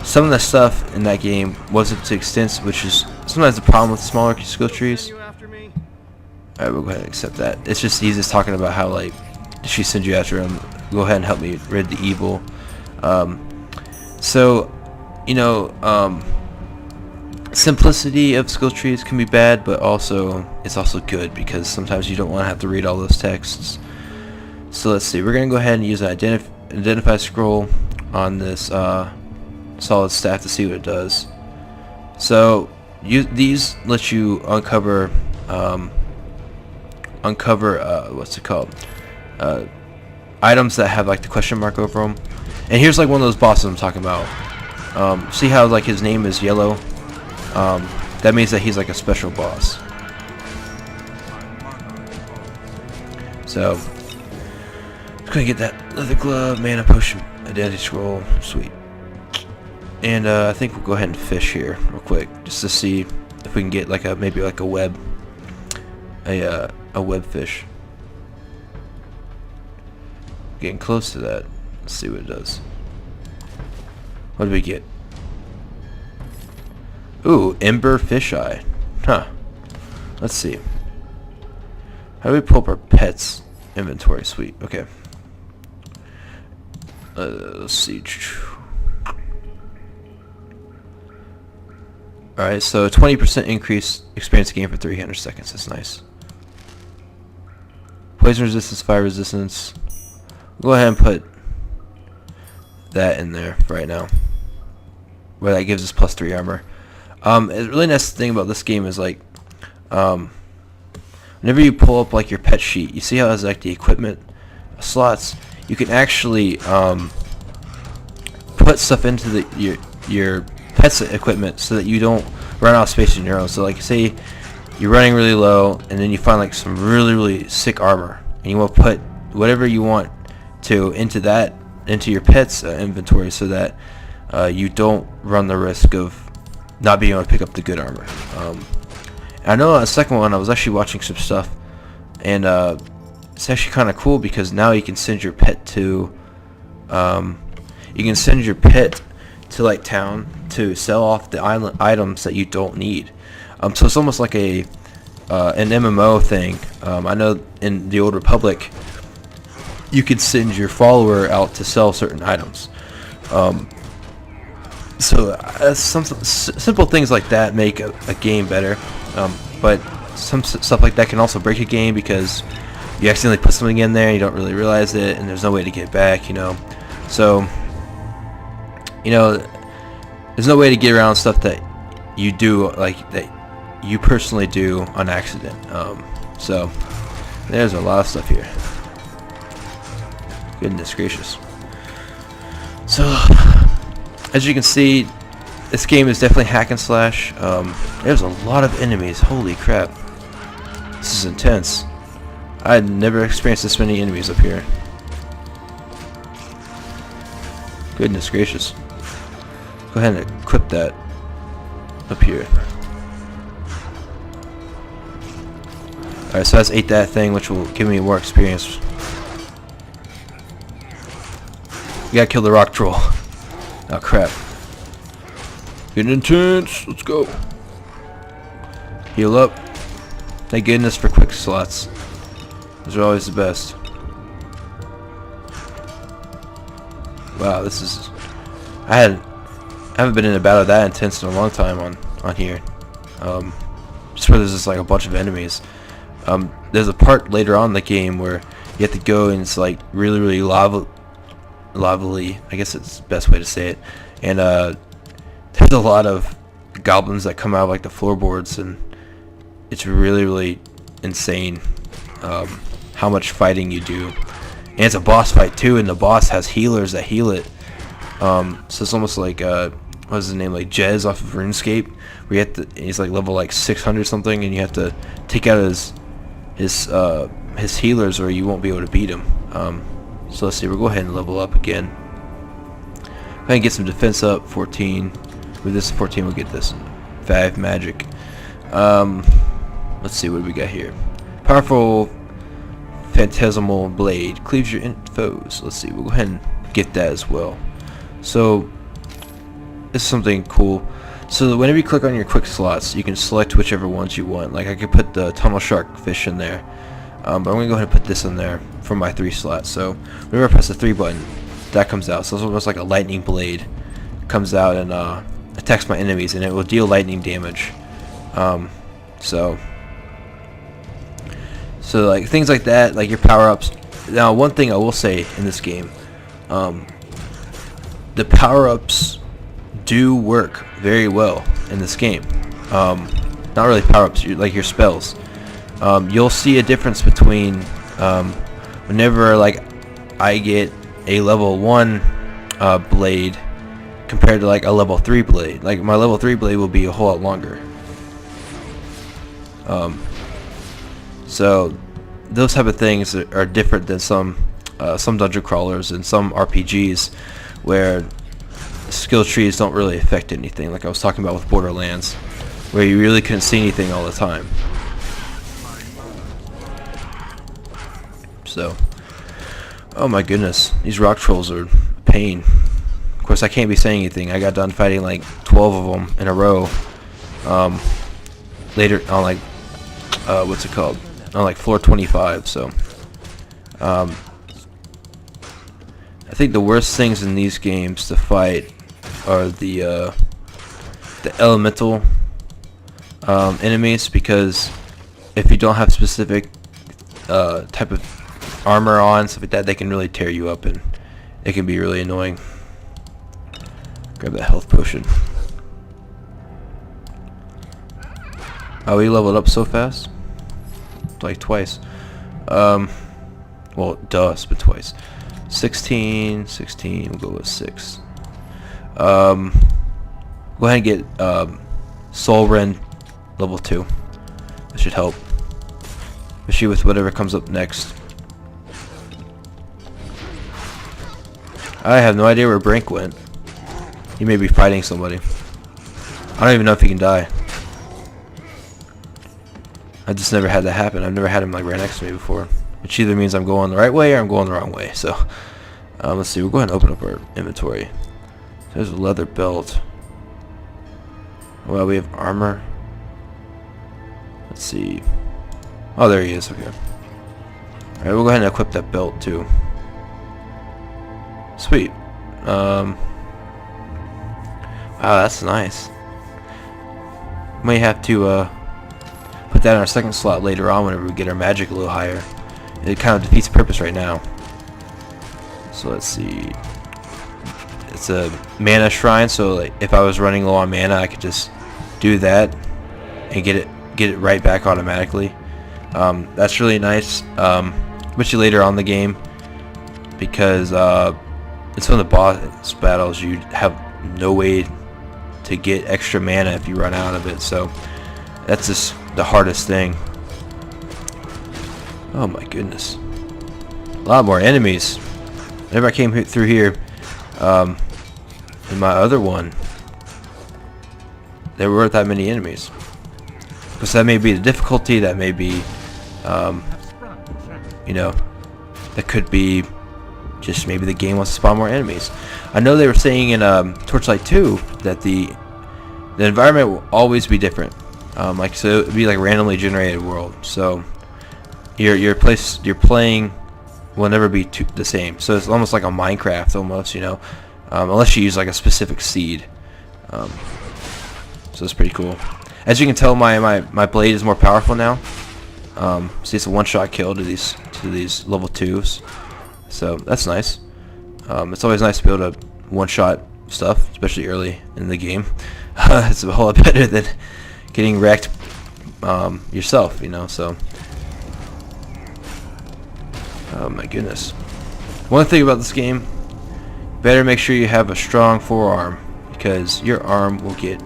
some of the stuff in that game wasn't to extent, which is sometimes the problem with smaller skill trees. Alright, we'll go ahead and accept that. It's just he's just talking about how, like, she send you after him. Go ahead and help me rid the evil. So, you know, simplicity of skill trees can be bad, but also it's also good because sometimes you don't want to have to read all those texts. So let's see. We're gonna go ahead and use an identify scroll on this solid staff to see what it does. So these let you uncover what's it called? Items that have like the question mark over them. And here's like one of those bosses I'm talking about. See how like his name is yellow? That means that he's like a special boss. So I'm gonna get that leather glove, mana potion, identity scroll, sweet. And I think we'll go ahead and fish here real quick just to see if we can get like maybe like a web fish. Getting close to that. Let's see what it does. What do we get? Ooh, ember fisheye. Huh. Let's see. How do we pull up our pets inventory? Sweet. Okay. Let's see. Alright, so 20% increase experience gain for 300 seconds. That's nice. Poison resistance, fire resistance. Go ahead and put that in there for right now. Where that gives us plus 3 armor. A really nice thing about this game is like, whenever you pull up like your pet sheet, you see how it has like the equipment slots. You can actually put stuff into your pet's equipment so that you don't run out of space in your own. So like say you're running really low and then you find like some really sick armor and you want to put whatever you want to into your pet's inventory so that you don't run the risk of not being able to pick up the good armor. I know on the second one I was actually watching some stuff and it's actually kind of cool because now you can send your pet to like town to sell off the items that you don't need. So it's almost like an MMO thing. I know in the Old Republic you could send your follower out to sell certain items. So some simple things like that make a game better. But some stuff like that can also break a game because you accidentally put something in there and you don't really realize it and there's no way to get it back, you know. So, you know, there's no way to get around stuff that you do, like that you personally do on accident. So there's a lot of stuff here. Goodness gracious. So as you can see, this game is definitely hack and slash. There's a lot of enemies. Holy crap. This is intense. I had never experienced this many enemies up here. Goodness gracious. Go ahead and equip that up here. Alright, so let's ate that thing, which will give me more experience. We gotta kill the rock troll. Oh crap. Getting intense. Let's go. Heal up. Thank goodness for quick slots. Those are always the best. Wow, this is... I haven't been in a battle that intense in a long time on here. Just where there's just like a bunch of enemies. There's a part later on in the game where you have to go and it's like really lavally, I guess it's the best way to say it. And there's a lot of goblins that come out of like the floorboards, and it's really insane how much fighting you do. And it's a boss fight too, and the boss has healers that heal it. So it's almost like what's his name, like Jez off of RuneScape, where you have to, he's like level like 600 something, and you have to take out his healers or you won't be able to beat him. So let's see, we'll go ahead and level up again. Go ahead and get some defense up, 14. With this 14 we'll get this 5 magic. Let's see what we got here. Powerful phantasmal blade cleaves your foes. Let's see, we'll go ahead and get that as well. So this is something cool. So whenever you click on your quick slots, you can select whichever ones you want. Like I could put the tunnel shark fish in there, but I'm gonna go ahead and put this in there for my 3 slots. So whenever I press the 3 button, that comes out. So it's almost like a lightning blade comes out and attacks my enemies, and it will deal lightning damage. So like things like that, like your power-ups. Now one thing I will say in this game, the power-ups do work very well in this game. Not really power-ups, like your spells. You'll see a difference between whenever like I get a level 1 blade compared to like a level 3 blade. Like my level 3 blade will be a whole lot longer. So those type of things are different than some dungeon crawlers and some RPGs where skill trees don't really affect anything, like I was talking about with Borderlands, where you really couldn't see anything all the time. So, oh my goodness, these rock trolls are a pain. Of course, I can't be saying anything. I got done fighting like 12 of them in a row. Later on, like what's it called? On like floor 25. So, I think the worst things in these games to fight are the elemental enemies, because if you don't have specific type of armor on, stuff like that, they can really tear you up, and it can be really annoying. Grab that health potion. Oh, we leveled up so fast, like twice. Well, but twice. 16, we'll go with 6. Go ahead and get Soul Rend level 2. That should help, especially with whatever comes up next. I have no idea where Brink went. He may be fighting somebody. I don't even know if he can die. I just never had that happen. I've never had him like right next to me before, which either means I'm going the right way or I'm going the wrong way. So let's see. We'll go ahead and open up our inventory. There's a leather belt. Well, we have armor. Let's see. Oh, there he is. Okay. Alright, we'll go ahead and equip that belt too. Sweet. Wow, that's nice. May have to put that in our second slot later on whenever we get our magic a little higher. It kind of defeats the purpose right now. So let's see. It's a mana shrine, so like if I was running low on mana, I could just do that and get it right back automatically. That's really nice, especially later on in the game, because it's one of the boss battles you have no way to get extra mana if you run out of it. So that's just the hardest thing. Oh my goodness, a lot more enemies. Whenever I came through here, in my other one, there weren't that many enemies. Because that may be the difficulty, that may be, you know, that could be just maybe the game wants to spawn more enemies. I know they were saying in Torchlight 2 that the environment will always be different. Like, so it would be like a randomly generated world. So your playing will never be the same. So it's almost like a Minecraft almost, you know, unless you use like a specific seed. So it's pretty cool. As you can tell, my blade is more powerful now. See, it's a one-shot kill to these level 2s. So that's nice. It's always nice to be able to one-shot stuff, especially early in the game. It's a whole lot better than getting wrecked yourself, you know. So, oh my goodness. One thing about this game, better make sure you have a strong forearm, because your arm will get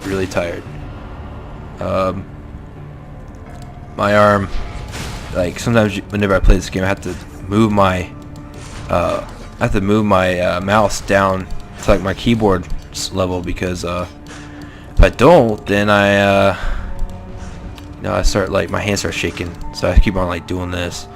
really tired. My arm, like sometimes whenever I play this game, I have to move my mouse down to like my keyboard level, because if I don't, then I start like my hands start shaking. So I keep on like doing this.